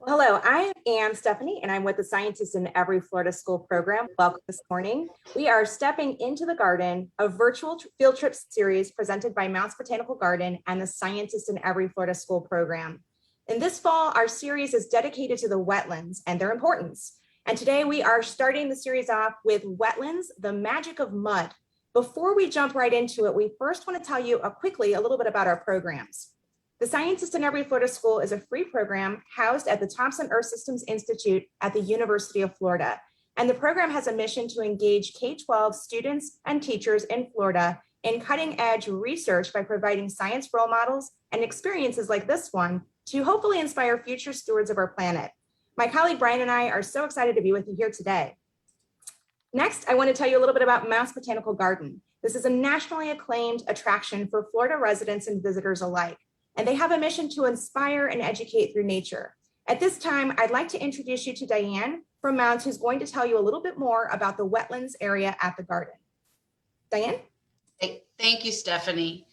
Well, hello, I am Stephanie, and I'm with the Scientists in Every Florida School program. Welcome this morning. We are stepping into the garden, a virtual field trip series presented by Mounts Botanical Garden and the Scientists in Every Florida School program. In this fall, our series is dedicated to the wetlands and their importance. And today we are starting the series off with Wetlands, the Magic of Mud. Before we jump right into it, we first want to tell you quickly a little bit about our programs. The Scientist in Every Florida School is a free program housed at the Thompson Earth Systems Institute at the University of Florida. And the program has a mission to engage K-12 students and teachers in Florida in cutting-edge research by providing science role models and experiences like this one to hopefully inspire future stewards of our planet. My colleague Brian and I are so excited to be with you here today. Next, I want to tell you a little bit about Mounts Botanical Garden. This is a nationally acclaimed attraction for Florida residents and visitors alike, and they have a mission to inspire and educate through nature. At this time, I'd like to introduce you to Diane from Mounts, who's going to tell you a little bit more about the wetlands area at the garden. Diane? Thank you, Stephanie.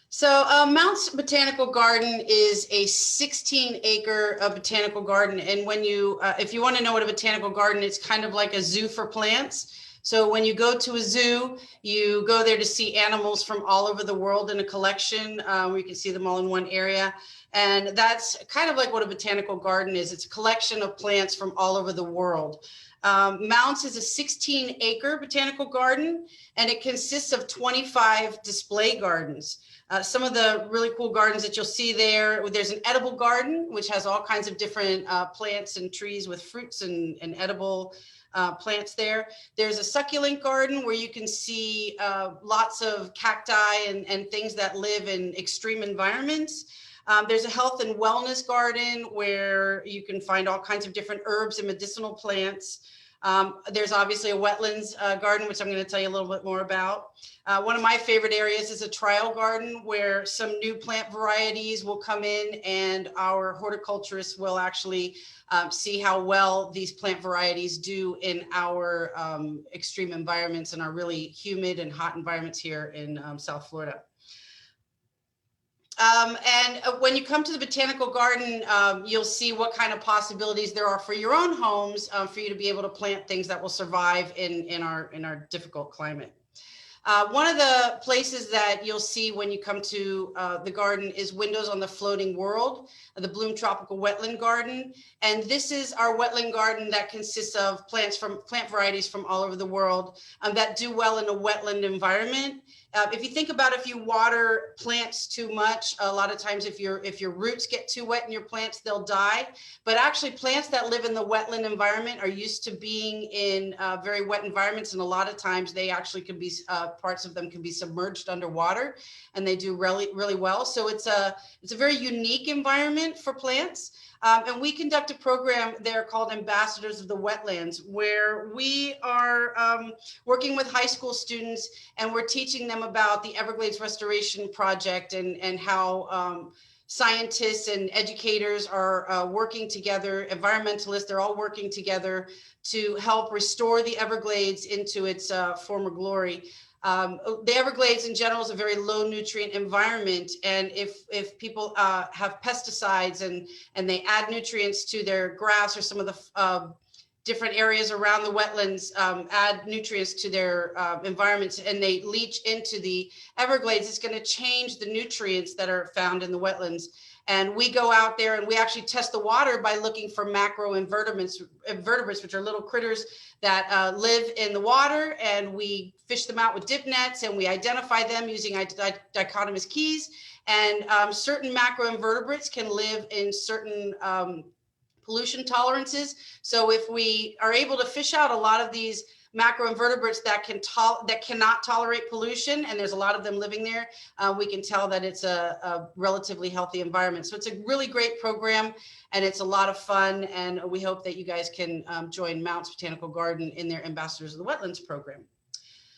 So Mounts Botanical Garden is a 16-acre botanical garden. And when you, if you want to know what a botanical garden is, it's kind of like a zoo for plants. So when you go to a zoo, you go there to see animals from all over the world in a collection where you can see them all in one area. And that's kind of like what a botanical garden is. It's a collection of plants from all over the world. Mounts is a 16-acre botanical garden, and it consists of 25 display gardens. Some of the really cool gardens that you'll see there's an edible garden, which has all kinds of different plants and trees with fruits and edible plants there. There's a succulent garden where you can see lots of cacti and things that live in extreme environments. There's a health and wellness garden where you can find all kinds of different herbs and medicinal plants. There's obviously a wetlands garden, which I'm going to tell you a little bit more about. One of my favorite areas is a trial garden where some new plant varieties will come in, and our horticulturists will actually see how well these plant varieties do in our extreme environments and our really humid and hot environments here in South Florida. And when you come to the botanical garden, you'll see what kind of possibilities there are for your own homes for you to be able to plant things that will survive in our difficult climate. One of the places that you'll see when you come to the garden is Windows on the Floating World, the Bloom Tropical Wetland Garden. And this is our wetland garden that consists of plant varieties from all over the world that do well in a wetland environment. If you think about if you water plants too much, a lot of times if your roots get too wet in your plants, they'll die. But actually plants that live in the wetland environment are used to being in very wet environments. And a lot of times they actually can be, parts of them can be submerged underwater, and they do really, really well. So it's a very unique environment for plants. And we conduct a program there called Ambassadors of the Wetlands, where we are working with high school students, and we're teaching them about the Everglades Restoration Project and how scientists and educators are working together, environmentalists, they're all working together to help restore the Everglades into its former glory. The Everglades in general is a very low nutrient environment, and if people have pesticides and they add nutrients to their grass or some of the different areas around the wetlands, add nutrients to their environments, and they leach into the Everglades, it's going to change the nutrients that are found in the wetlands. And we go out there and we actually test the water by looking for macroinvertebrates, which are little critters that live in the water, and we fish them out with dip nets, and we identify them using dichotomous keys. And certain macroinvertebrates can live in certain pollution tolerances. So if we are able to fish out a lot of these macroinvertebrates that cannot tolerate pollution, and there's a lot of them living there, we can tell that it's a relatively healthy environment. So it's a really great program, and it's a lot of fun, and we hope that you guys can join Mounts Botanical Garden in their Ambassadors of the Wetlands program.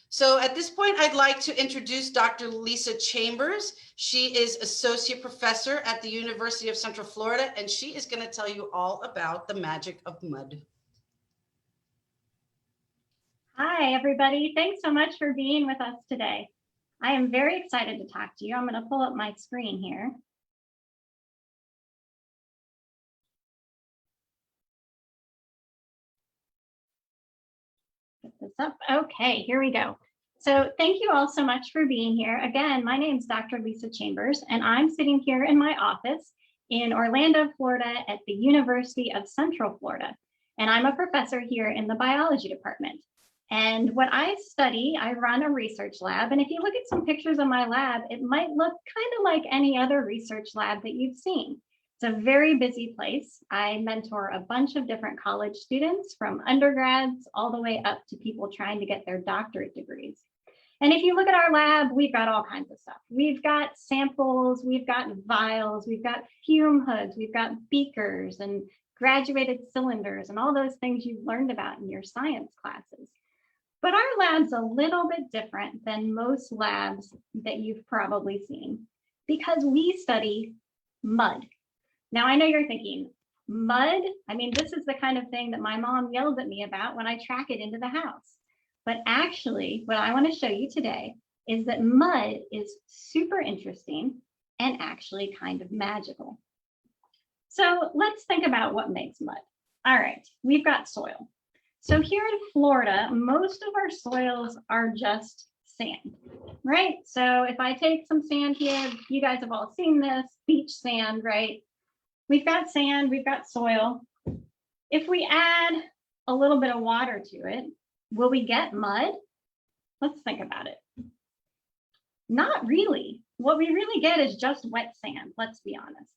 So at this point, I'd like to introduce Dr. Lisa Chambers. She is Associate Professor at the University of Central Florida, and she is going to tell you all about the magic of mud. Hi, everybody. Thanks so much for being with us today. I am very excited to talk to you. I'm going to pull up my screen here. Get this up. Okay, here we go. So thank you all so much for being here. Again, my name is Dr. Lisa Chambers, and I'm sitting here in my office in Orlando, Florida at the University of Central Florida. And I'm a professor here in the biology department. And what I study, I run a research lab. And if you look at some pictures of my lab, it might look kind of like any other research lab that you've seen. It's a very busy place. I mentor a bunch of different college students from undergrads all the way up to people trying to get their doctorate degrees. And if you look at our lab, we've got all kinds of stuff. We've got samples, we've got vials, we've got fume hoods, we've got beakers and graduated cylinders and all those things you've learned about in your science classes. But our lab's a little bit different than most labs that you've probably seen because we study mud. Now, I know you're thinking, mud? I mean, this is the kind of thing that my mom yells at me about when I track it into the house. But actually, what I want to show you today is that mud is super interesting and actually kind of magical. So let's think about what makes mud. All right, we've got soil. So here in Florida, most of our soils are just sand, right? So if I take some sand here, you guys have all seen this, beach sand, right? We've got sand, we've got soil. If we add a little bit of water to it, will we get mud? Let's think about it. Not really. What we really get is just wet sand, let's be honest.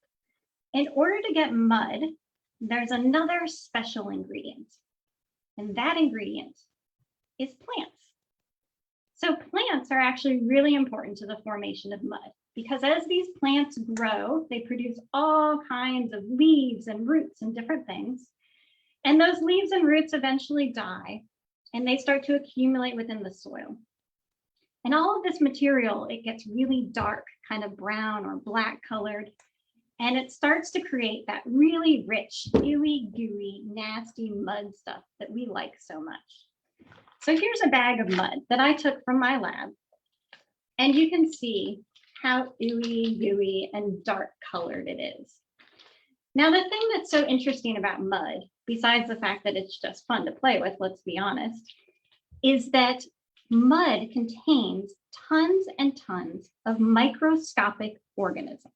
In order to get mud, there's another special ingredient, and that ingredient is plants. So plants are actually really important to the formation of mud because as these plants grow, they produce all kinds of leaves and roots and different things. And those leaves and roots eventually die and they start to accumulate within the soil. And all of this material, it gets really dark, kind of brown or black colored, and it starts to create that really rich, gooey, nasty mud stuff that we like so much. So here's a bag of mud that I took from my lab, and you can see how ooey, gooey, and dark colored it is. Now, the thing that's so interesting about mud, besides the fact that it's just fun to play with, let's be honest, is that mud contains tons and tons of microscopic organisms.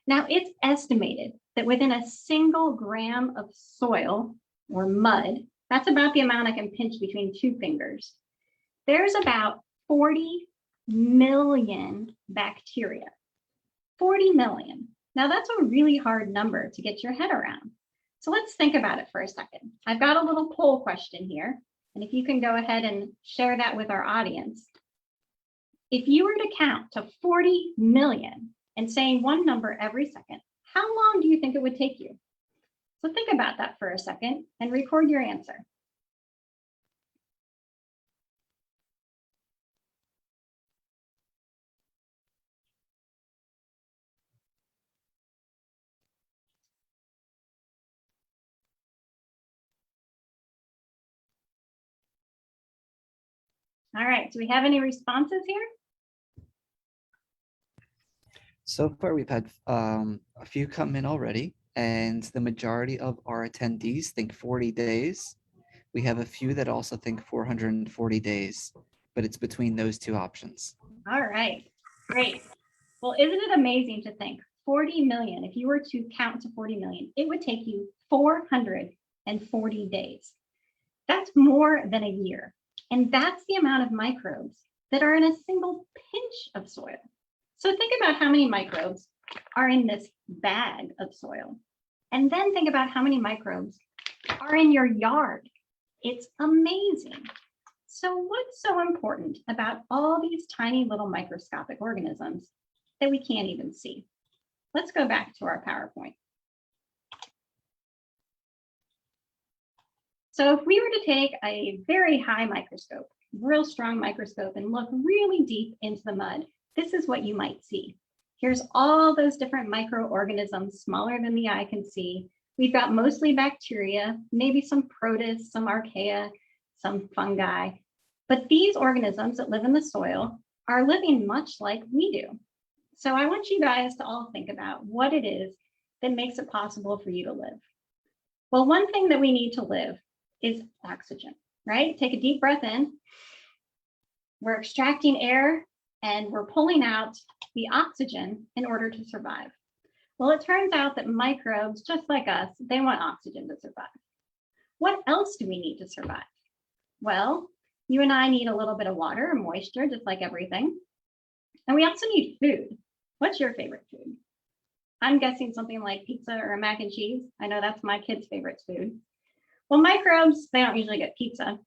Now, it's estimated that within a single gram of soil or mud, that's about the amount I can pinch between two fingers, there's about 40 million bacteria. 40 million. Now, that's a really hard number to get your head around. So let's think about it for a second. I've got a little poll question here, and if you can go ahead and share that with our audience. If you were to count to 40 million and saying one number every second, how long do you think it would take you? So think about that for a second and record your answer. All right, do we have any responses here? So far, we've had a few come in already, and the majority of our attendees think 40 days. We have a few that also think 440 days, but it's between those two options. All right, great. Well, isn't it amazing to think 40 million, if you were to count to 40 million, it would take you 440 days. That's more than a year. And that's the amount of microbes that are in a single pinch of soil. So think about how many microbes are in this bag of soil. And then think about how many microbes are in your yard. It's amazing. So what's so important about all these tiny little microscopic organisms that we can't even see? Let's go back to our PowerPoint. So if we were to take a very high microscope, real strong microscope, and look really deep into the mud, this is what you might see. Here's all those different microorganisms smaller than the eye can see. We've got mostly bacteria, maybe some protists, some archaea, some fungi. But these organisms that live in the soil are living much like we do. So I want you guys to all think about what it is that makes it possible for you to live. Well, one thing that we need to live is oxygen, right? Take a deep breath in. We're extracting air and we're pulling out the oxygen in order to survive. Well, it turns out that microbes, just like us, they want oxygen to survive. What else do we need to survive? Well, you and I need a little bit of water and moisture, just like everything. And we also need food. What's your favorite food? I'm guessing something like pizza or mac and cheese. I know that's my kids' favorite food. Well, microbes, they don't usually get pizza.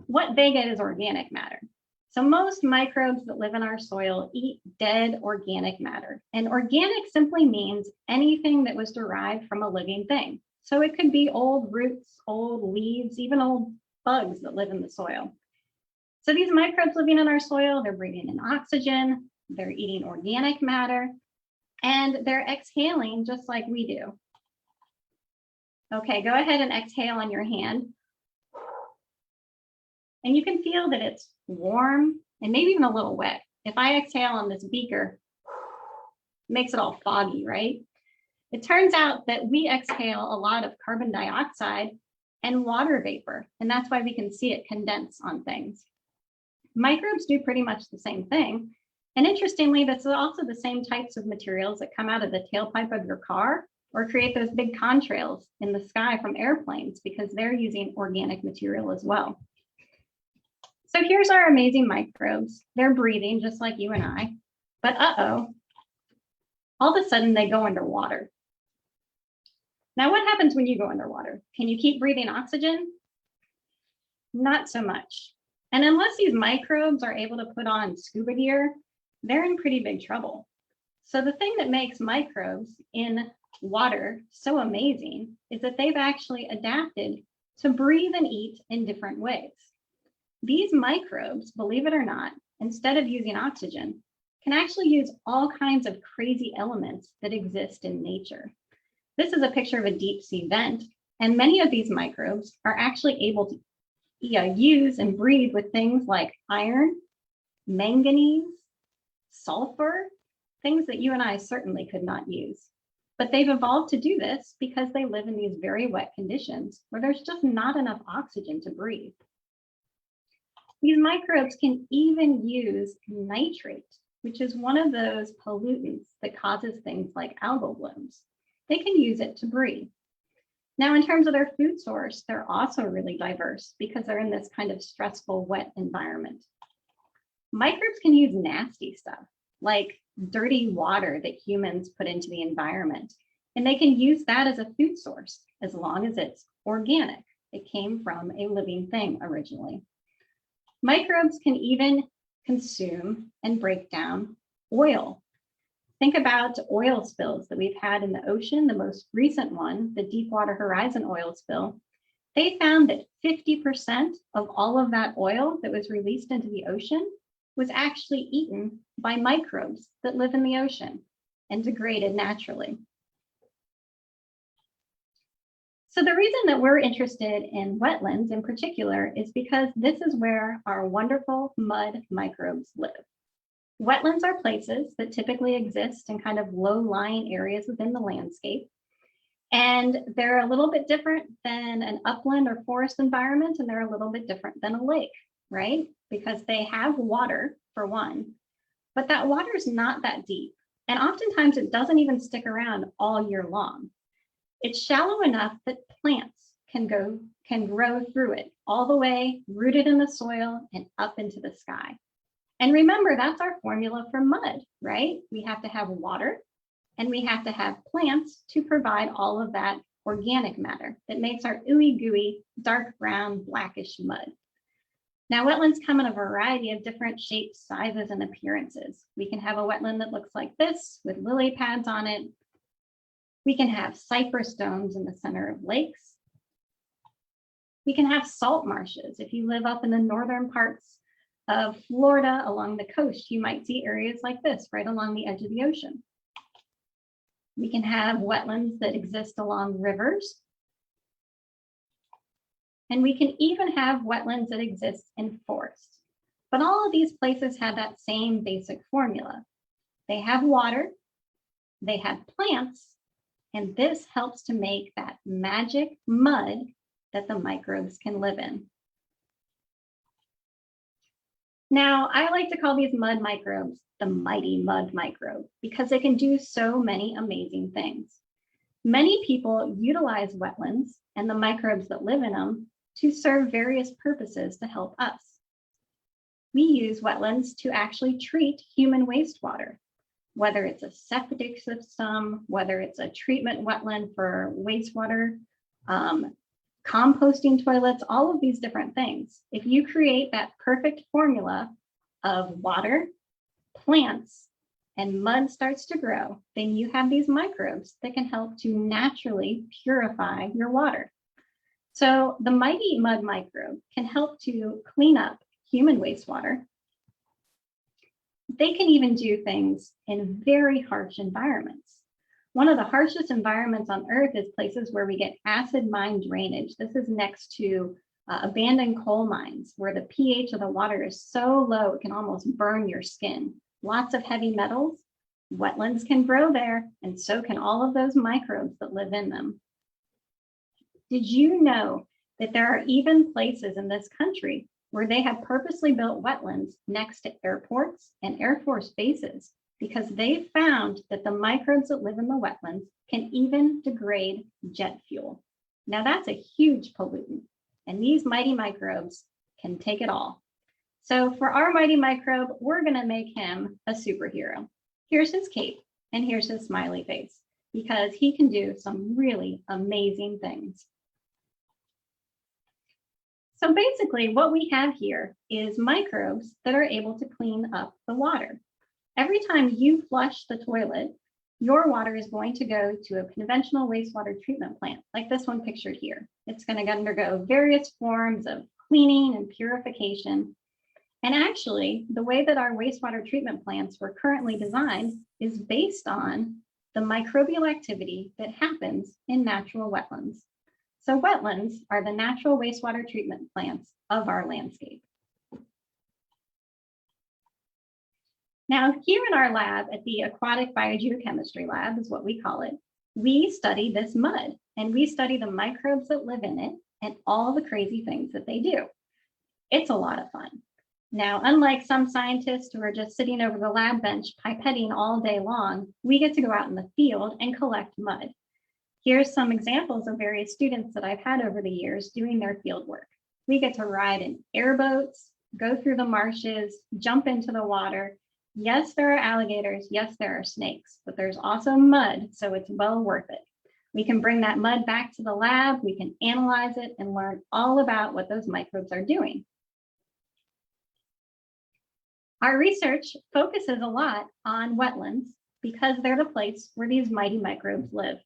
What they get is organic matter. So most microbes that live in our soil eat dead organic matter. And organic simply means anything that was derived from a living thing. So it could be old roots, old leaves, even old bugs that live in the soil. So these microbes living in our soil, they're breathing in oxygen, they're eating organic matter, and they're exhaling just like we do. Okay, go ahead and exhale on your hand. And you can feel that it's warm and maybe even a little wet. If I exhale on this beaker, it makes it all foggy, right? It turns out that we exhale a lot of carbon dioxide and water vapor, and that's why we can see it condense on things. Microbes do pretty much the same thing. And interestingly, that's also the same types of materials that come out of the tailpipe of your car or create those big contrails in the sky from airplanes, because they're using organic material as well. So here's our amazing microbes. They're breathing just like you and I, but all of a sudden they go underwater. Now, what happens when you go underwater? Can you keep breathing oxygen? Not so much. And unless these microbes are able to put on scuba gear, they're in pretty big trouble. So the thing that makes microbes in water so amazing is that they've actually adapted to breathe and eat in different ways. These microbes, believe it or not, instead of using oxygen, can actually use all kinds of crazy elements that exist in nature. This is a picture of a deep sea vent, and many of these microbes are actually able to use and breathe with things like iron, manganese, sulfur, things that you and I certainly could not use. But they've evolved to do this because they live in these very wet conditions where there's just not enough oxygen to breathe. These microbes can even use nitrate, which is one of those pollutants that causes things like algal blooms. They can use it to breathe. Now, in terms of their food source, they're also really diverse because they're in this kind of stressful, wet environment. Microbes can use nasty stuff, like dirty water that humans put into the environment, and they can use that as a food source as long as it's organic. It came from a living thing originally. Microbes can even consume and break down oil. Think about oil spills that we've had in the ocean. The most recent one, the Deepwater Horizon oil spill, they found that 50% of all of that oil that was released into the ocean was actually eaten by microbes that live in the ocean and degraded naturally. So the reason that we're interested in wetlands in particular is because this is where our wonderful mud microbes live. Wetlands are places that typically exist in kind of low-lying areas within the landscape. And they're a little bit different than an upland or forest environment, and they're a little bit different than a lake, right? Because they have water, for one, but that water is not that deep. And oftentimes it doesn't even stick around all year long. It's shallow enough that plants can grow through it, all the way rooted in the soil and up into the sky. And remember, that's our formula for mud, right? We have to have water and we have to have plants to provide all of that organic matter that makes our ooey gooey, dark brown, blackish mud. Now, wetlands come in a variety of different shapes, sizes, and appearances. We can have a wetland that looks like this with lily pads on it. We can have cypress domes in the center of lakes. We can have salt marshes. If you live up in the northern parts of Florida along the coast, you might see areas like this right along the edge of the ocean. We can have wetlands that exist along rivers. And we can even have wetlands that exist in forests. But all of these places have that same basic formula. They have water, they have plants, and this helps to make that magic mud that the microbes can live in. Now, I like to call these mud microbes the mighty mud microbe because they can do so many amazing things. Many people utilize wetlands and the microbes that live in them to serve various purposes to help us. We use wetlands to actually treat human wastewater, whether it's a septic system, whether it's a treatment wetland for wastewater, composting toilets, all of these different things. If you create that perfect formula of water, plants, and mud starts to grow, then you have these microbes that can help to naturally purify your water. So the mighty mud microbe can help to clean up human wastewater. They can even do things in very harsh environments. One of the harshest environments on Earth is places where we get acid mine drainage. This is next to abandoned coal mines where the pH of the water is so low it can almost burn your skin. Lots of heavy metals. Wetlands can grow there, and so can all of those microbes that live in them. Did you know that there are even places in this country where they have purposely built wetlands next to airports and Air Force bases because they found that the microbes that live in the wetlands can even degrade jet fuel? Now that's a huge pollutant, and these mighty microbes can take it all. So for our mighty microbe, we're gonna make him a superhero. Here's his cape and here's his smiley face because he can do some really amazing things. So basically what we have here is microbes that are able to clean up the water. Every time you flush the toilet, your water is going to go to a conventional wastewater treatment plant, like this one pictured here. It's going to undergo various forms of cleaning and purification. And actually, the way that our wastewater treatment plants were currently designed is based on the microbial activity that happens in natural wetlands. So wetlands are the natural wastewater treatment plants of our landscape. Now, here in our lab at the Aquatic Biogeochemistry Lab is what we call it. We study this mud and we study the microbes that live in it and all the crazy things that they do. It's a lot of fun. Now, unlike some scientists who are just sitting over the lab bench pipetting all day long, we get to go out in the field and collect mud. Here's some examples of various students that I've had over the years doing their field work. We get to ride in airboats, go through the marshes, jump into the water. Yes, there are alligators. Yes, there are snakes, but there's also mud, so it's well worth it. We can bring that mud back to the lab, we can analyze it and learn all about what those microbes are doing. Our research focuses a lot on wetlands because they're the place where these mighty microbes live.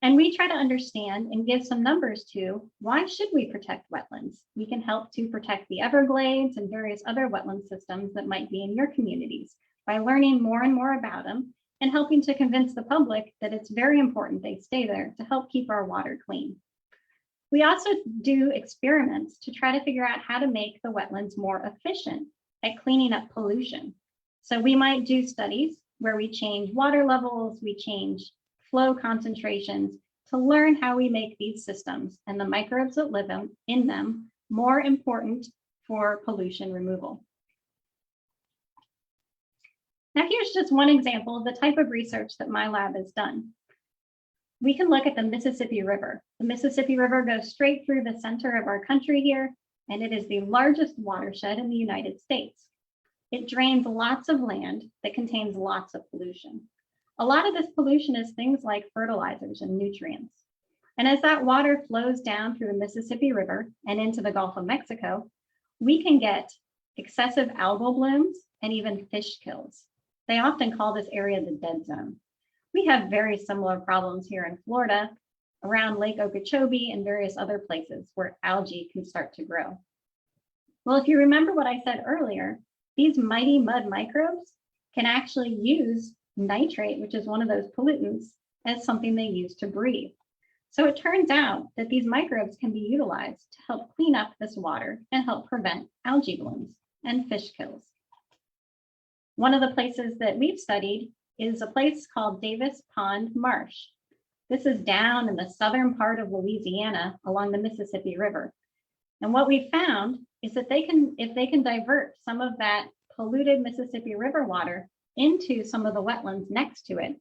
And we try to understand and give some numbers to why should we protect wetlands? We can help to protect the Everglades and various other wetland systems that might be in your communities by learning more and more about them and helping to convince the public that it's very important they stay there to help keep our water clean. We also do experiments to try to figure out how to make the wetlands more efficient at cleaning up pollution. So we might do studies where we change water levels, we change flow concentrations to learn how we make these systems and the microbes that live in them more important for pollution removal. Now here's just one example of the type of research that my lab has done. We can look at the Mississippi River. The Mississippi River goes straight through the center of our country here, and it is the largest watershed in the United States. It drains lots of land that contains lots of pollution. A lot of this pollution is things like fertilizers and nutrients. And as that water flows down through the Mississippi River and into the Gulf of Mexico, we can get excessive algal blooms and even fish kills. They often call this area the dead zone. We have very similar problems here in Florida around Lake Okeechobee and various other places where algae can start to grow. Well, if you remember what I said earlier, these mighty mud microbes can actually use nitrate, which is one of those pollutants, as something they use to breathe. So it turns out that these microbes can be utilized to help clean up this water and help prevent algae blooms and fish kills. One of the places that we've studied is a place called Davis Pond Marsh. This is down in the southern part of Louisiana along the Mississippi River. And what we found is that if they can divert some of that polluted Mississippi River water into some of the wetlands next to it,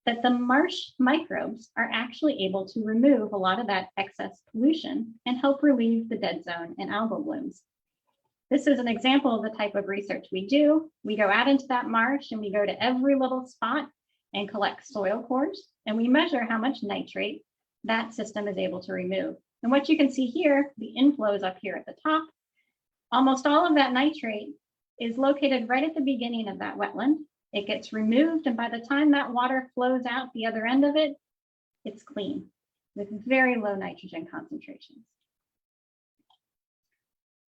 that the marsh microbes are actually able to remove a lot of that excess pollution and help relieve the dead zone and algal blooms. This is an example of the type of research we do. We go out into that marsh and we go to every little spot and collect soil cores, and we measure how much nitrate that system is able to remove. And what you can see here, the inflows up here at the top, almost all of that nitrate is located right at the beginning of that wetland. It gets removed, and by the time that water flows out the other end of it, it's clean with very low nitrogen concentrations.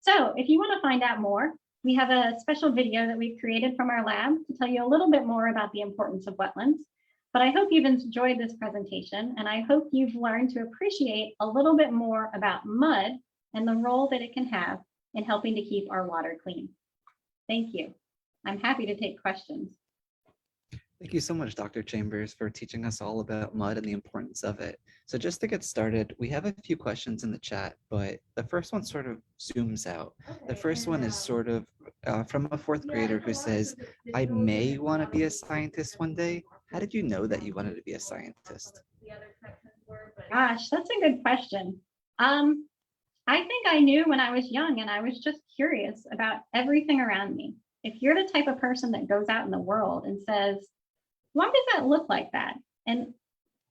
So if you want to find out more, we have a special video that we've created from our lab to tell you a little bit more about the importance of wetlands. But I hope you've enjoyed this presentation, and I hope you've learned to appreciate a little bit more about mud and the role that it can have in helping to keep our water clean. Thank you. I'm happy to take questions. Thank you so much, Dr. Chambers, for teaching us all about mud and the importance of it. So just to get started, we have a few questions in the chat, but the first one sort of zooms out. The first one is sort of from a fourth grader who says, I may want to be a scientist one day. How did you know that you wanted to be a scientist? Gosh, that's a good question. I think I knew when I was young, and I was just curious about everything around me. If you're the type of person that goes out in the world and says, why does that look like that? And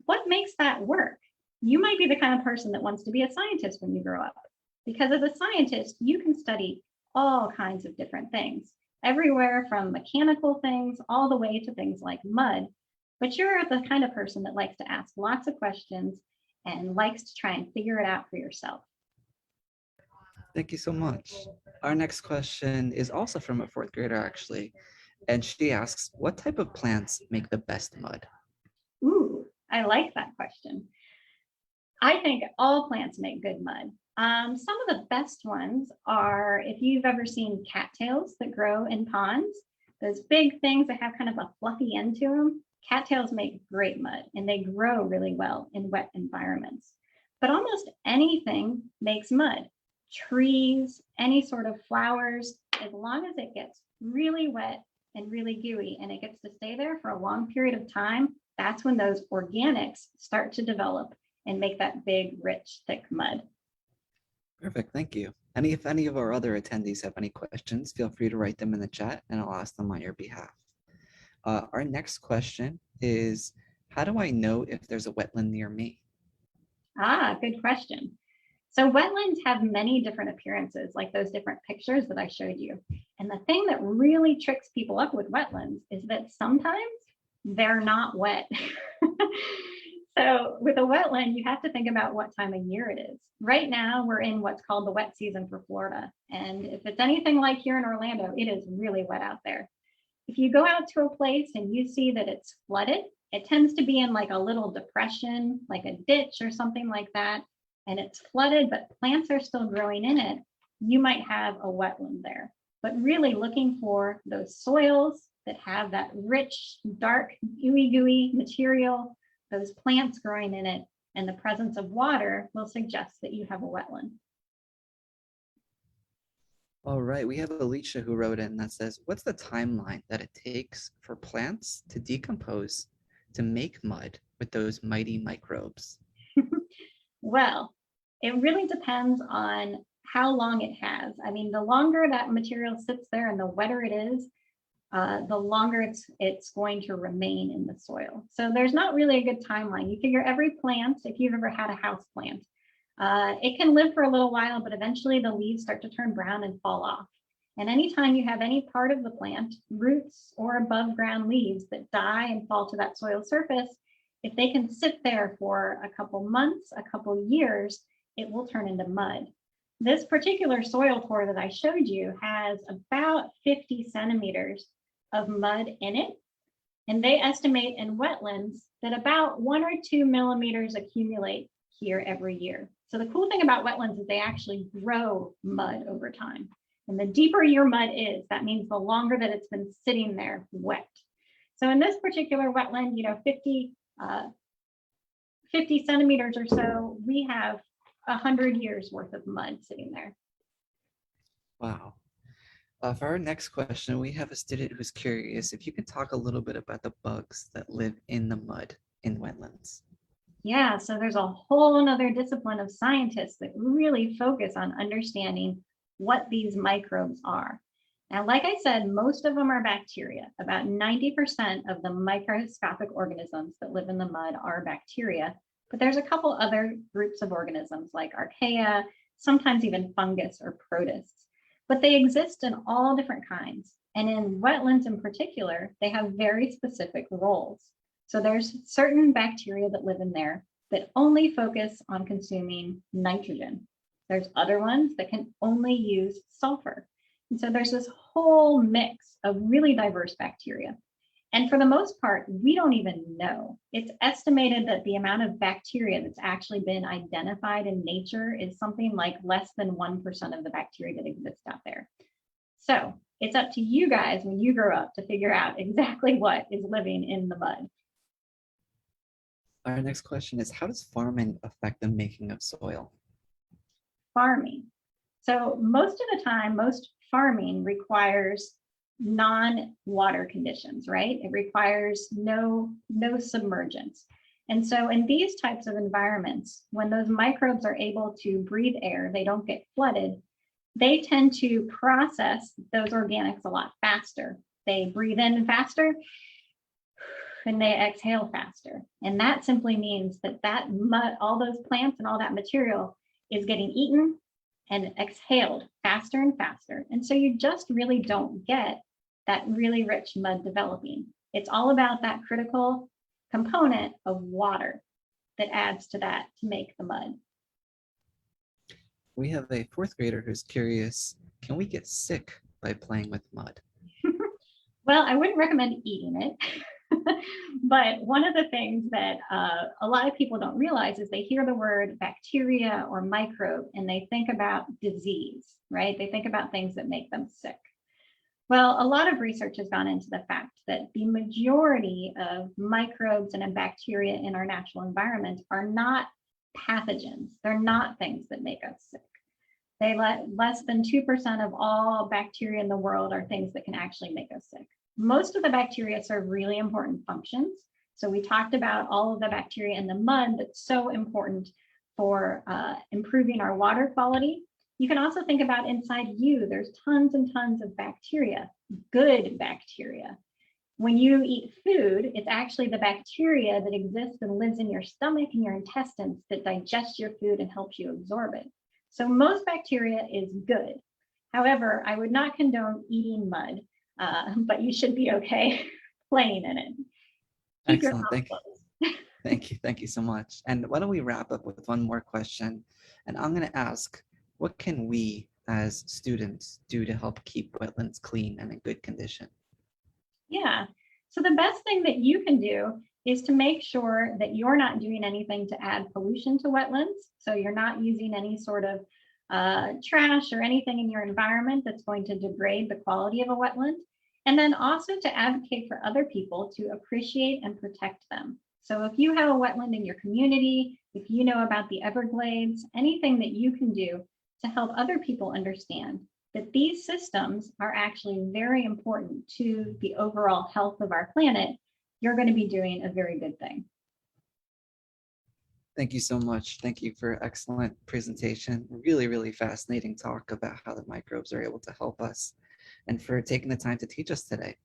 what makes that work? You might be the kind of person that wants to be a scientist when you grow up. Because as a scientist, you can study all kinds of different things, everywhere from mechanical things all the way to things like mud. But you're the kind of person that likes to ask lots of questions and likes to try and figure it out for yourself. Thank you so much. Our next question is also from a fourth grader, actually. And she asks, what type of plants make the best mud? Ooh, I like that question. I think all plants make good mud. Some of the best ones are, if you've ever seen cattails that grow in ponds, those big things that have kind of a fluffy end to them, cattails make great mud and they grow really well in wet environments. But almost anything makes mud. Trees, any sort of flowers, as long as it gets really wet and really gooey and it gets to stay there for a long period of time, that's when those organics start to develop and make that big, rich, thick mud. Perfect, thank you. And if any of our other attendees have any questions, feel free to write them in the chat and I'll ask them on your behalf. Our next question is, how do I know if there's a wetland near me? Good question. So wetlands have many different appearances, like those different pictures that I showed you. And the thing that really tricks people up with wetlands is that sometimes they're not wet. So with a wetland, you have to think about what time of year it is. Right now, we're in what's called the wet season for Florida. And if it's anything like here in Orlando, it is really wet out there. If you go out to a place and you see that it's flooded, it tends to be in like a little depression, like a ditch or something like that. And it's flooded, but plants are still growing in it, you might have a wetland there. But really looking for those soils that have that rich, dark, gooey material, those plants growing in it, and the presence of water will suggest that you have a wetland. All right, we have Alicia who wrote in that says, what's the timeline that it takes for plants to decompose to make mud with those mighty microbes? Well, it really depends on how long it has. I mean, the longer that material sits there and the wetter it is, the longer it's going to remain in the soil. So there's not really a good timeline. You figure every plant, if you've ever had a house plant, it can live for a little while, but eventually the leaves start to turn brown and fall off. And anytime you have any part of the plant, roots or above ground leaves that die and fall to that soil surface, if they can sit there for a couple months, a couple years, it will turn into mud. This particular soil core that I showed you has about 50 centimeters of mud in it. And they estimate in wetlands that about 1 or 2 millimeters accumulate here every year. So the cool thing about wetlands is they actually grow mud over time. And the deeper your mud is, that means the longer that it's been sitting there wet. So in this particular wetland, 50 centimeters or so, we have 100 years worth of mud sitting there. Wow. For our next question, we have a student who's curious if you can talk a little bit about the bugs that live in the mud in wetlands. Yeah, so there's a whole other discipline of scientists that really focus on understanding what these microbes are. Now, like I said, most of them are bacteria. About 90% of the microscopic organisms that live in the mud are bacteria, but there's a couple other groups of organisms like archaea, sometimes even fungus or protists, but they exist in all different kinds. And in wetlands in particular, they have very specific roles. So there's certain bacteria that live in there that only focus on consuming nitrogen. There's other ones that can only use sulfur. And so there's this whole mix of really diverse bacteria. And for the most part, we don't even know. It's estimated that the amount of bacteria that's actually been identified in nature is something like less than 1% of the bacteria that exists out there. So it's up to you guys when you grow up to figure out exactly what is living in the mud. Our next question is, how does farming affect the making of soil? Farming. So most of the time, most farming requires non-water conditions, right? It requires no submergence. And so in these types of environments, when those microbes are able to breathe air, they don't get flooded, they tend to process those organics a lot faster. They breathe in faster, and they exhale faster. And that simply means that mud, all those plants and all that material is getting eaten and exhaled faster and faster. And so you just really don't get that really rich mud developing. It's all about that critical component of water that adds to that to make the mud. We have a fourth grader who's curious, can we get sick by playing with mud? Well, I wouldn't recommend eating it. But one of the things that a lot of people don't realize is they hear the word bacteria or microbe and they think about disease, right? They think about things that make them sick. Well, a lot of research has gone into the fact that the majority of microbes and bacteria in our natural environment are not pathogens. They're not things that make us sick. They less than 2% of all bacteria in the world are things that can actually make us sick. Most of the bacteria serve really important functions. So we talked about all of the bacteria in the mud that's so important for improving our water quality. You can also think about inside you, there's tons and tons of bacteria, good bacteria. When you eat food, it's actually the bacteria that exists and lives in your stomach and your intestines that digests your food and helps you absorb it. So most bacteria is good. However, I would not condone eating mud, but you should be okay playing in it. Keep Excellent, thank you so much. And why don't we wrap up with one more question? And I'm going to ask, what can we as students do to help keep wetlands clean and in good condition? Yeah, so the best thing that you can do is to make sure that you're not doing anything to add pollution to wetlands. So you're not using any sort of trash or anything in your environment that's going to degrade the quality of a wetland. And then also to advocate for other people to appreciate and protect them. So if you have a wetland in your community, if you know about the Everglades, anything that you can do to help other people understand that these systems are actually very important to the overall health of our planet, you're going to be doing a very good thing. Thank you so much. Thank you for excellent presentation. Really, really fascinating talk about how the microbes are able to help us and for taking the time to teach us today.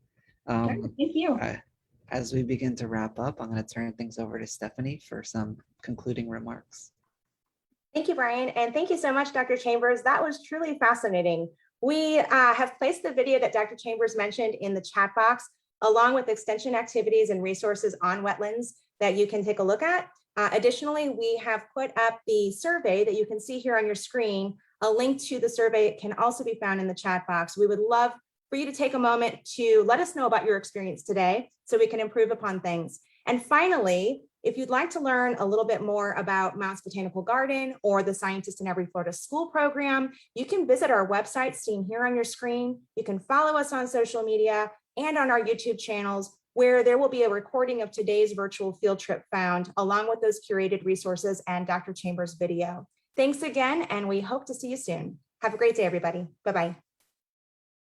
Thank you. As we begin to wrap up, I'm going to turn things over to Stephanie for some concluding remarks. Thank you, Brian. And thank you so much, Dr. Chambers. That was truly fascinating. We have placed the video that Dr. Chambers mentioned in the chat box, along with extension activities and resources on wetlands that you can take a look at. Additionally, we have put up the survey that you can see here on your screen. A link to the survey can also be found in the chat box. We would love for you to take a moment to let us know about your experience today so we can improve upon things. And finally, if you'd like to learn a little bit more about Mounts Botanical Garden or the Scientist in Every Florida School program, you can visit our website seen here on your screen. You can follow us on social media and on our YouTube channels, where there will be a recording of today's virtual field trip found, along with those curated resources and Dr. Chambers' video. Thanks again, and we hope to see you soon. Have a great day, everybody. Bye-bye.